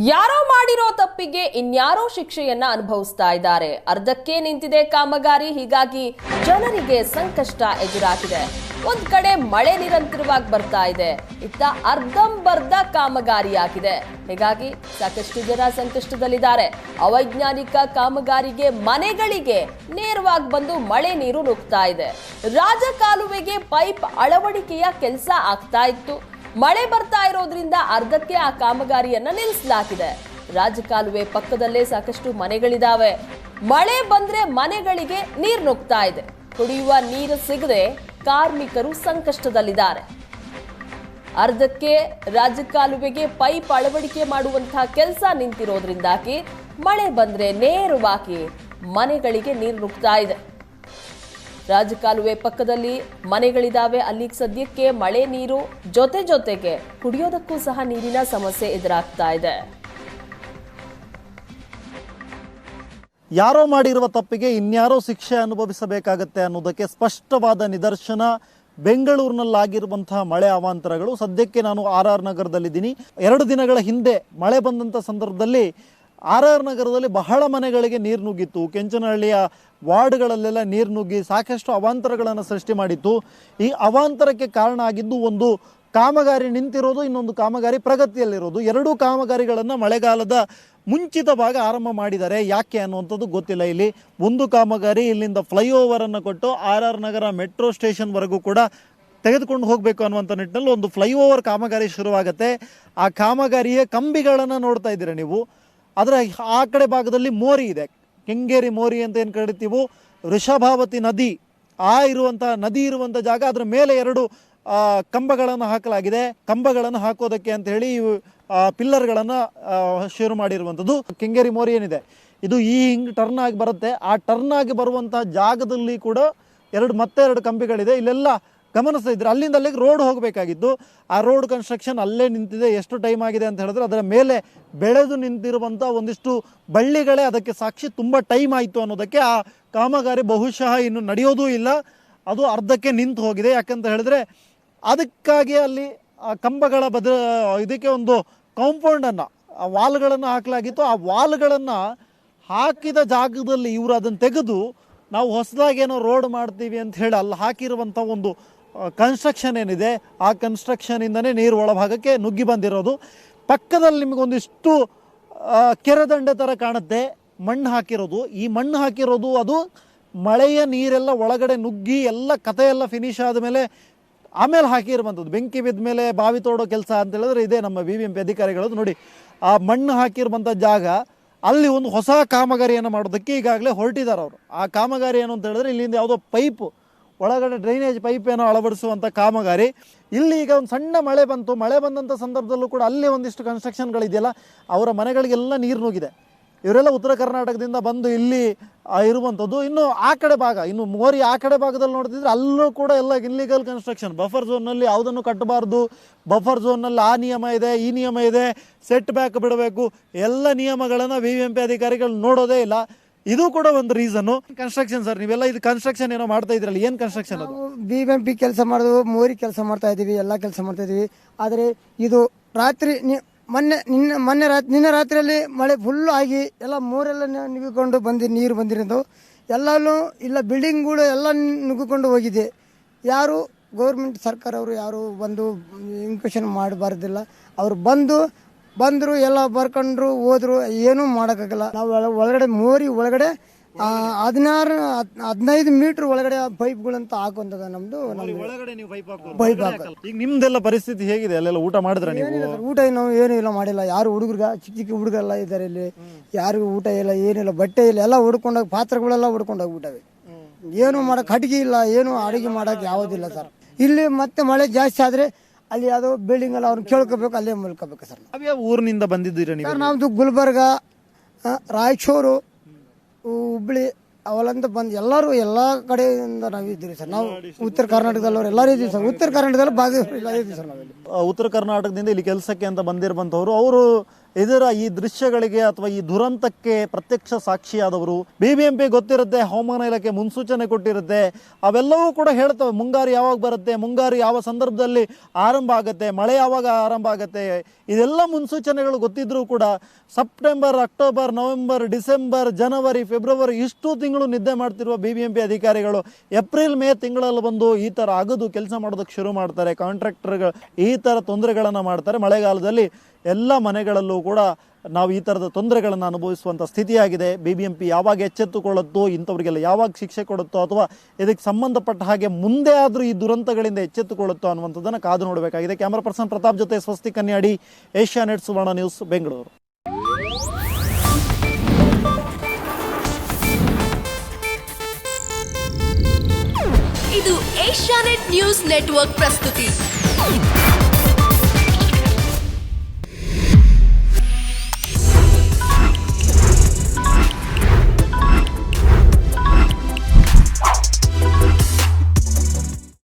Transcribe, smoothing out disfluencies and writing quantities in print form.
ಯಾರೋ ಮಾಡಿರೋ ತಪ್ಪಿಗೆ ಇನ್ಯಾರೋ ಶಿಕ್ಷೆಯನ್ನ ಅನುಭವಿಸ್ತಾ ಇದ್ದಾರೆ. ಅರ್ಧಕ್ಕೆ ನಿಂತಿದೆ ಕಾಮಗಾರಿ, ಹೀಗಾಗಿ ಜನರಿಗೆ ಸಂಕಷ್ಟ ಎದುರಾಗಿದೆ. ಒಂದ್ ಕಡೆ ಮಳೆ ನಿರಂತರವಾಗಿ ಬರ್ತಾ ಇದೆ, ಇತ್ತ ಅರ್ಧಂಬರ್ಧ ಕಾಮಗಾರಿಯಾಗಿದೆ. ಹೀಗಾಗಿ ಸಾಕಷ್ಟು ಜನ ಸಂಕಷ್ಟದಲ್ಲಿದ್ದಾರೆ. ಅವೈಜ್ಞಾನಿಕ ಕಾಮಗಾರಿಗೆ ಮನೆಗಳಿಗೆ ನೇರವಾಗಿ ಬಂದು ಮಳೆ ನೀರು ನುಗ್ತಾ ಇದೆ. ರಾಜಕಾಲುವೆಗೆ ಪೈಪ್ ಅಳವಡಿಕೆಯ ಕೆಲಸ ಆಗ್ತಾ ಇತ್ತು. ಮಳೆ ಬರ್ತಾ ಇರೋದ್ರಿಂದ ಅರ್ಧಕ್ಕೆ ಆ ಕಾಮಗಾರಿಯನ್ನ ನಿಲ್ಲಿಸಲಾಗಿದೆ. ರಾಜಕಾಲುವೆ ಪಕ್ಕದಲ್ಲೇ ಸಾಕಷ್ಟು ಮನೆಗಳಿದಾವೆ. ಮಳೆ ಬಂದ್ರೆ ಮನೆಗಳಿಗೆ ನೀರು ನುಗ್ತಾ ಇದೆ. ಕುಡಿಯುವ ನೀರು ಸಿಗದೆ ಕಾರ್ಮಿಕರು ಸಂಕಷ್ಟದಲ್ಲಿದ್ದಾರೆ. ಅರ್ಧಕ್ಕೆ ರಾಜಕಾಲುವೆಗೆ ಪೈಪ್ ಅಳವಡಿಕೆ ಮಾಡುವಂತಹ ಕೆಲಸ ನಿಂತಿರೋದ್ರಿಂದಾಗಿ ಮಳೆ ಬಂದ್ರೆ ನೇರವಾಗಿ ಮನೆಗಳಿಗೆ ನೀರು ನುಗ್ತಾ ಇದೆ. ರಾಜಕಾಲುವೆ ಪಕ್ಕದಲ್ಲಿ ಮನೆಗಳಿದಾವೆ. ಅಲ್ಲಿಗೆ ಸದ್ಯಕ್ಕೆ ಮಳೆ ನೀರು ಜೊತೆಗೆ ಕುಡಿಯೋದಕ್ಕೂ ಸಹ ನೀರಿನ ಸಮಸ್ಯೆ ಎದುರಾಗ್ತಾ ಇದೆ. ಯಾರೋ ಮಾಡಿರುವ ತಪ್ಪಿಗೆ ಇನ್ಯಾರೋ ಶಿಕ್ಷೆ ಅನುಭವಿಸಬೇಕಾಗತ್ತೆ ಅನ್ನೋದಕ್ಕೆ ಸ್ಪಷ್ಟವಾದ ನಿದರ್ಶನ ಬೆಂಗಳೂರಿನಲ್ಲಾಗಿರುವಂತಹ ಮಳೆ ಅವಾಂತರಗಳು. ಸದ್ಯಕ್ಕೆ ನಾನು RR ನಗರದಲ್ಲಿದ್ದೀನಿ. 2 ದಿನಗಳ ಹಿಂದೆ ಮಳೆ ಬಂದಂಥ ಸಂದರ್ಭದಲ್ಲಿ RR ನಗರದಲ್ಲಿ ಬಹಳ ಮನೆಗಳಿಗೆ ನೀರು ನುಗ್ಗಿತ್ತು. ಕೆಂಚನಹಳ್ಳಿಯ ವಾರ್ಡ್ಗಳಲ್ಲೆಲ್ಲ ನೀರು ನುಗ್ಗಿ ಸಾಕಷ್ಟು ಅವಾಂತರಗಳನ್ನು ಸೃಷ್ಟಿ ಮಾಡಿತ್ತು. ಈ ಅವಾಂತರಕ್ಕೆ ಕಾರಣ ಆಗಿದ್ದು ಒಂದು ಕಾಮಗಾರಿ ನಿಂತಿರೋದು, ಇನ್ನೊಂದು ಕಾಮಗಾರಿ ಪ್ರಗತಿಯಲ್ಲಿರೋದು. 2 ಕಾಮಗಾರಿಗಳನ್ನು ಮಳೆಗಾಲದ ಮುಂಚಿತವಾಗಿ ಆರಂಭ ಮಾಡಿದ್ದಾರೆ. ಯಾಕೆ ಅನ್ನುವಂಥದ್ದು ಗೊತ್ತಿಲ್ಲ. ಇಲ್ಲಿ ಒಂದು ಕಾಮಗಾರಿ ಇಲ್ಲಿಂದ ಫ್ಲೈಓವರನ್ನು ಕೊಟ್ಟು RR ನಗರ ಮೆಟ್ರೋ ಸ್ಟೇಷನ್ವರೆಗೂ ಕೂಡ ತೆಗೆದುಕೊಂಡು ಹೋಗಬೇಕು ಅನ್ನುವಂಥ ನಿಟ್ಟಿನಲ್ಲಿ ಒಂದು ಫ್ಲೈಓವರ್ ಕಾಮಗಾರಿ ಶುರುವಾಗುತ್ತೆ. ಆ ಕಾಮಗಾರಿಯ ಕಂಬಿಗಳನ್ನು ನೋಡ್ತಾ ಇದ್ದೀರಾ ನೀವು. ಅದರ ಆ ಕಡೆ ಭಾಗದಲ್ಲಿ ಮೋರಿ ಇದೆ, ಕೆಂಗೇರಿ ಮೋರಿ ಅಂತ ಏನು ಕರಿತೀವೋ, ವೃಷಭಾವತಿ ನದಿ ನದಿ ಇರುವಂಥ ಜಾಗ. ಅದರ ಮೇಲೆ 2 ಕಂಬಗಳನ್ನು ಹಾಕಲಾಗಿದೆ. ಕಂಬಗಳನ್ನು ಹಾಕೋದಕ್ಕೆ ಅಂತ ಹೇಳಿ ಪಿಲ್ಲರ್ಗಳನ್ನು ಶುರು ಮಾಡಿರುವಂಥದ್ದು. ಕೆಂಗೇರಿ ಮೋರಿ ಏನಿದೆ ಇದು ಹಿಂಗೆ ಟರ್ನ್ ಆಗಿ ಬರುತ್ತೆ. ಆ ಟರ್ನ್ ಆಗಿ ಬರುವಂಥ ಜಾಗದಲ್ಲಿ ಕೂಡ 2 ಕಂಬಿಗಳಿದೆ. ಇಲ್ಲೆಲ್ಲ ಗಮನಿಸ್ತಾ ಇದ್ರೆ ಅಲ್ಲಿಂದ ಅಲ್ಲಿಗೆ ರೋಡ್ ಹೋಗಬೇಕಾಗಿದ್ದು, ಆ ರೋಡ್ ಕನ್ಸ್ಟ್ರಕ್ಷನ್ ಅಲ್ಲೇ ನಿಂತಿದೆ. ಎಷ್ಟು ಟೈಮ್ ಆಗಿದೆ ಅಂತ ಹೇಳಿದ್ರೆ ಅದರ ಮೇಲೆ ಬೆಳೆದು ನಿಂತಿರುವಂಥ ಒಂದಿಷ್ಟು ಬಳ್ಳಿಗಳೇ ಅದಕ್ಕೆ ಸಾಕ್ಷಿ. ತುಂಬ ಟೈಮ್ ಆಯಿತು ಅನ್ನೋದಕ್ಕೆ ಆ ಕಾಮಗಾರಿ ಬಹುಶಃ ಇನ್ನು ನಡೆಯೋದೂ ಇಲ್ಲ, ಅದು ಅರ್ಧಕ್ಕೆ ನಿಂತು ಹೋಗಿದೆ. ಯಾಕಂತ ಹೇಳಿದ್ರೆ ಅದಕ್ಕಾಗಿ ಅಲ್ಲಿ ಆ ಕಂಬಗಳ ಇದಕ್ಕೆ ಒಂದು ಕಾಂಪೌಂಡನ್ನು, ಆ ವಾಲ್ಗಳನ್ನು ಹಾಕಲಾಗಿತ್ತು. ಆ ವಾಲ್ಗಳನ್ನು ಹಾಕಿದ ಜಾಗದಲ್ಲಿ ಇವರು ಅದನ್ನು ತೆಗೆದು ನಾವು ಹೊಸದಾಗೇನೋ ರೋಡ್ ಮಾಡ್ತೀವಿ ಅಂತ ಹೇಳಿ ಅಲ್ಲಿ ಹಾಕಿರುವಂಥ ಒಂದು ಕನ್ಸ್ಟ್ರಕ್ಷನ್ ಏನಿದೆ, ಆ ಕನ್ಸ್ಟ್ರಕ್ಷನಿಂದನೇ ನೀರು ಒಳಭಾಗಕ್ಕೆ ನುಗ್ಗಿ ಬಂದಿರೋದು. ಪಕ್ಕದಲ್ಲಿ ನಿಮಗೊಂದಿಷ್ಟು ಕೆರೆದಂಡೆ ಥರ ಕಾಣುತ್ತೆ, ಮಣ್ಣು ಹಾಕಿರೋದು. ಈ ಮಣ್ಣು ಹಾಕಿರೋದು ಅದು ಮಳೆಯ ನೀರೆಲ್ಲ ಒಳಗಡೆ ನುಗ್ಗಿ ಎಲ್ಲ ಕಥೆಯೆಲ್ಲ ಫಿನಿಶ್ ಆದಮೇಲೆ ಆಮೇಲೆ ಹಾಕಿರುವಂಥದ್ದು. ಬೆಂಕಿ ಬಿದ್ದ ಮೇಲೆ ಬಾವಿ ತೋಡೋ ಕೆಲಸ ಅಂತ ಹೇಳಿದ್ರೆ ಇದೇ ನಮ್ಮ BBMP ಅಧಿಕಾರಿಗಳದ್ದು. ನೋಡಿ, ಆ ಮಣ್ಣು ಹಾಕಿರುವಂಥ ಜಾಗ, ಅಲ್ಲಿ ಒಂದು ಹೊಸ ಕಾಮಗಾರಿಯನ್ನು ಮಾಡೋದಕ್ಕೆ ಈಗಾಗಲೇ ಹೊರಟಿದ್ದಾರೆ ಅವರು. ಆ ಕಾಮಗಾರಿ ಏನು ಅಂತ ಹೇಳಿದ್ರೆ ಇಲ್ಲಿಂದ ಯಾವುದೋ ಪೈಪು ಒಳಗಡೆ ಡ್ರೈನೇಜ್ ಪೈಪ್ ಏನೋ ಅಳವಡಿಸುವಂಥ ಕಾಮಗಾರಿ. ಇಲ್ಲಿ ಈಗ ಒಂದು ಸಣ್ಣ ಮಳೆ ಬಂತು. ಮಳೆ ಬಂದಂಥ ಸಂದರ್ಭದಲ್ಲೂ ಕೂಡ ಅಲ್ಲಿ ಒಂದಿಷ್ಟು ಕನ್ಸ್ಟ್ರಕ್ಷನ್ಗಳಿದೆಯಲ್ಲ, ಅವರ ಮನೆಗಳಿಗೆಲ್ಲ ನೀರು ನುಗ್ಗಿದೆ. ಇವರೆಲ್ಲ ಉತ್ತರ ಕರ್ನಾಟಕದಿಂದ ಬಂದು ಇಲ್ಲಿ ಇರುವಂಥದ್ದು. ಇನ್ನು ಆ ಕಡೆ ಭಾಗ, ಇನ್ನು ಮೋರಿ ಆ ಕಡೆ ಭಾಗದಲ್ಲಿ ನೋಡ್ತಿದ್ರೆ ಅಲ್ಲೂ ಕೂಡ ಎಲ್ಲ ಇಲ್ಲಿಗಲ್ ಕನ್ಸ್ಟ್ರಕ್ಷನ್. ಬಫರ್ ಝೋನ್ನಲ್ಲಿ ಯಾವುದನ್ನು ಕಟ್ಟಬಾರ್ದು, ಬಫರ್ ಝೋನ್ನಲ್ಲಿ ಆ ನಿಯಮ ಇದೆ, ಈ ನಿಯಮ ಇದೆ, ಸೆಟ್ ಬ್ಯಾಕ್ ಬಿಡಬೇಕು, ಎಲ್ಲ ನಿಯಮಗಳನ್ನು BBMP ಅಧಿಕಾರಿಗಳು ನೋಡೋದೇ ಇಲ್ಲ. ಇದು ಕೂಡ ಒಂದು ರೀಸನ್ನು. ಕನ್ಸ್ಟ್ರಕ್ಷನ್ ಸರ್, ನೀವೆಲ್ಲ ಇದು ಕನ್ಸ್ಟ್ರಕ್ಷನ್ ಏನೋ ಮಾಡ್ತಾ ಇದ್ರಲ್ಲ, ಏನು ಕನ್ಸ್ಟ್ರಕ್ಷನ್ ಅದು? BBMP ಕೆಲಸ ಮಾಡೋದು, ಮೋರಿ ಕೆಲಸ ಮಾಡ್ತಾ ಇದ್ದೀವಿ, ಎಲ್ಲ ಕೆಲಸ ಮಾಡ್ತಾ ಇದ್ದೀವಿ. ಆದರೆ ಇದು ರಾತ್ರಿ ನಿನ್ನೆ ರಾತ್ರಿಯಲ್ಲಿ ಮಳೆ ಫುಲ್ ಆಗಿ ಎಲ್ಲ ಮೋರೆಲ್ಲ ನುಗ್ಗಿಕೊಂಡು ನೀರು ಬಂದಿರೋದು. ಎಲ್ಲನೂ ಇಲ್ಲ, ಬಿಲ್ಡಿಂಗ್ಗಳು ಎಲ್ಲ ನುಗ್ಗಿಕೊಂಡು ಹೋಗಿದೆ. ಯಾರು ಗೌರ್ಮೆಂಟ್ ಸರ್ಕಾರ ಅವರು ಯಾರು ಬಂದು ಇನ್ಕ್ವೆಷನ್ ಮಾಡಬಾರ್ದಿಲ್ಲ. ಅವರು ಬಂದರು ಎಲ್ಲ ಬರ್ಕೊಂಡ್ರು ಹೋದ್ರು, ಏನೂ ಮಾಡೋಕ್ಕಾಗಲ್ಲ. ನಾವು ಒಳಗಡೆ ಮೋರಿ ಒಳಗಡೆ 15 ಮೀಟರ್ ಒಳಗಡೆ ಪೈಪ್ಗಳಂತ ಹಾಕುವಂಥದ್ದು ನಮ್ದು. ಪೈಪ್ ಈಗ ನಿಮ್ದೆಲ್ಲ ಪರಿಸ್ಥಿತಿ ಹೇಗಿದೆ? ಅಲ್ಲೆಲ್ಲ ಊಟ ಮಾಡಿದ್ರೆ ನೀವು? ಊಟ ನಾವು ಏನೂ ಇಲ್ಲ ಮಾಡಿಲ್ಲ. ಯಾರು ಹುಡುಗರ್ಗ ಚಿಕ್ಕ ಹುಡುಗರೆಲ್ಲ ಇದ್ದಾರೆ ಇಲ್ಲಿ, ಯಾರಿಗೂ ಊಟ ಇಲ್ಲ, ಏನಿಲ್ಲ, ಬಟ್ಟೆ ಇಲ್ಲ, ಎಲ್ಲ ಹುಡ್ಕೊಂಡೋಗಿ ಪಾತ್ರೆಗಳೆಲ್ಲ ಹುಡ್ಕೊಂಡೋಗ್ಬಿಟ್ಟವೆ. ಏನು ಮಾಡೋಕೆ ಅಡುಗೆ ಇಲ್ಲ, ಏನು ಅಡುಗೆ ಮಾಡೋಕೆ ಯಾವುದಿಲ್ಲ ಸರ್. ಇಲ್ಲಿ ಮತ್ತೆ ಮಳೆ ಜಾಸ್ತಿ ಆದರೆ ಅಲ್ಲಿ ಯಾವುದೋ ಬಿಲ್ಡಿಂಗ್ ಎಲ್ಲ ಅವ್ರನ್ನ ಕೇಳ್ಕೋಬೇಕು, ಅಲ್ಲೇ ಮಲ್ಕೋಬೇಕು ಸರ್. ಯಾವ ಊರಿನಿಂದ ಬಂದಿದ್ದೀರಾ ನೀವು? ಸರ್ ನಮ್ಮದು ಗುಲ್ಬರ್ಗ, ರಾಯಚೂರು, ಹುಬ್ಳಿ ಅವೆಲ್ಲಂತ ಬಂದು ಎಲ್ಲರೂ ಎಲ್ಲ ಕಡೆಯಿಂದ ನಾವಿದ್ದೀವಿ ಸರ್. ನಾವು ಉತ್ತರ ಕರ್ನಾಟಕದಲ್ಲವ್ರು ಎಲ್ಲರೂ ಇದ್ದೀವಿ ಸರ್. ಉತ್ತರ ಕರ್ನಾಟಕದಲ್ಲಿ ಭಾಗ ಇದ್ದೀವಿ ಸರ್ ನಾವಿಲ್ಲಿ. ಉತ್ತರ ಕರ್ನಾಟಕದಿಂದ ಇಲ್ಲಿ ಕೆಲಸಕ್ಕೆ ಅಂತ ಬಂದಿರುವಂಥವ್ರು, ಅವರು ಈ ದೃಶ್ಯಗಳಿಗೆ ಅಥವಾ ಈ ದುರಂತಕ್ಕೆ ಪ್ರತ್ಯಕ್ಷ ಸಾಕ್ಷಿಯಾದವರು. BBMP ಗೊತ್ತಿರುತ್ತೆ, ಹವಾಮಾನ ಇಲಾಖೆ ಮುನ್ಸೂಚನೆ ಕೊಟ್ಟಿರುತ್ತೆ, ಅವೆಲ್ಲವೂ ಕೂಡ ಹೇಳ್ತವೆ ಮುಂಗಾರು ಯಾವಾಗ ಬರುತ್ತೆ, ಮುಂಗಾರು ಯಾವ ಸಂದರ್ಭದಲ್ಲಿ ಆರಂಭ ಆಗುತ್ತೆ, ಮಳೆ ಯಾವಾಗ ಆರಂಭ ಆಗುತ್ತೆ, ಇದೆಲ್ಲ ಮುನ್ಸೂಚನೆಗಳು ಗೊತ್ತಿದ್ರೂ ಕೂಡ ಸೆಪ್ಟೆಂಬರ್, ಅಕ್ಟೋಬರ್, ನವೆಂಬರ್, ಡಿಸೆಂಬರ್, ಜನವರಿ, ಫೆಬ್ರವರಿ ಇಷ್ಟು ತಿಂಗಳು ನಿದ್ದೆ ಮಾಡ್ತಿರುವ BBMP ಅಧಿಕಾರಿಗಳು ಏಪ್ರಿಲ್, ಮೇ ತಿಂಗಳಲ್ಲಿ ಬಂದು ಈ ಥರ ಅಗದು ಕೆಲಸ ಮಾಡೋದಕ್ಕೆ ಶುರು ಮಾಡ್ತಾರೆ. ಕಾಂಟ್ರಾಕ್ಟರ್ಗಳು ಈ ಥರ ತೊಂದರೆಗಳನ್ನು ಮಾಡ್ತಾರೆ. ಮಳೆಗಾಲದಲ್ಲಿ ಎಲ್ಲ ಮನೆಗಳಲ್ಲೂ ಕೂಡ ನಾವು ಈ ಥರದ ತೊಂದರೆಗಳನ್ನು ಅನುಭವಿಸುವಂಥ ಸ್ಥಿತಿಯಾಗಿದೆ. BBMP ಯಾವಾಗ ಎಚ್ಚೆತ್ತುಕೊಳ್ಳುತ್ತೋ, ಇಂಥವ್ರಿಗೆಲ್ಲ ಯಾವಾಗ ಶಿಕ್ಷೆ ಕೊಡುತ್ತೋ, ಅಥವಾ ಇದಕ್ಕೆ ಸಂಬಂಧಪಟ್ಟ ಹಾಗೆ ಮುಂದೆ ಆದರೂ ಈ ದುರಂತಗಳಿಂದ ಎಚ್ಚೆತ್ತುಕೊಳ್ಳುತ್ತೋ ಅನ್ನುವಂಥದ್ದನ್ನು ಕಾದು ನೋಡಬೇಕಾಗಿದೆ. ಕ್ಯಾಮರಾ ಪರ್ಸನ್ ಪ್ರತಾಪ್ ಜೊತೆ ಸ್ವಸ್ತಿ ಕನ್ಯಾಡಿ, ಏಷ್ಯಾನೆಟ್ ಸುವರ್ಣ ನ್ಯೂಸ್, ಬೆಂಗಳೂರು. ಇದು ಏಷ್ಯಾನೆಟ್ ನ್ಯೂಸ್ ನೆಟ್ವರ್ಕ್ ಪ್ರಸ್ತುತಿ.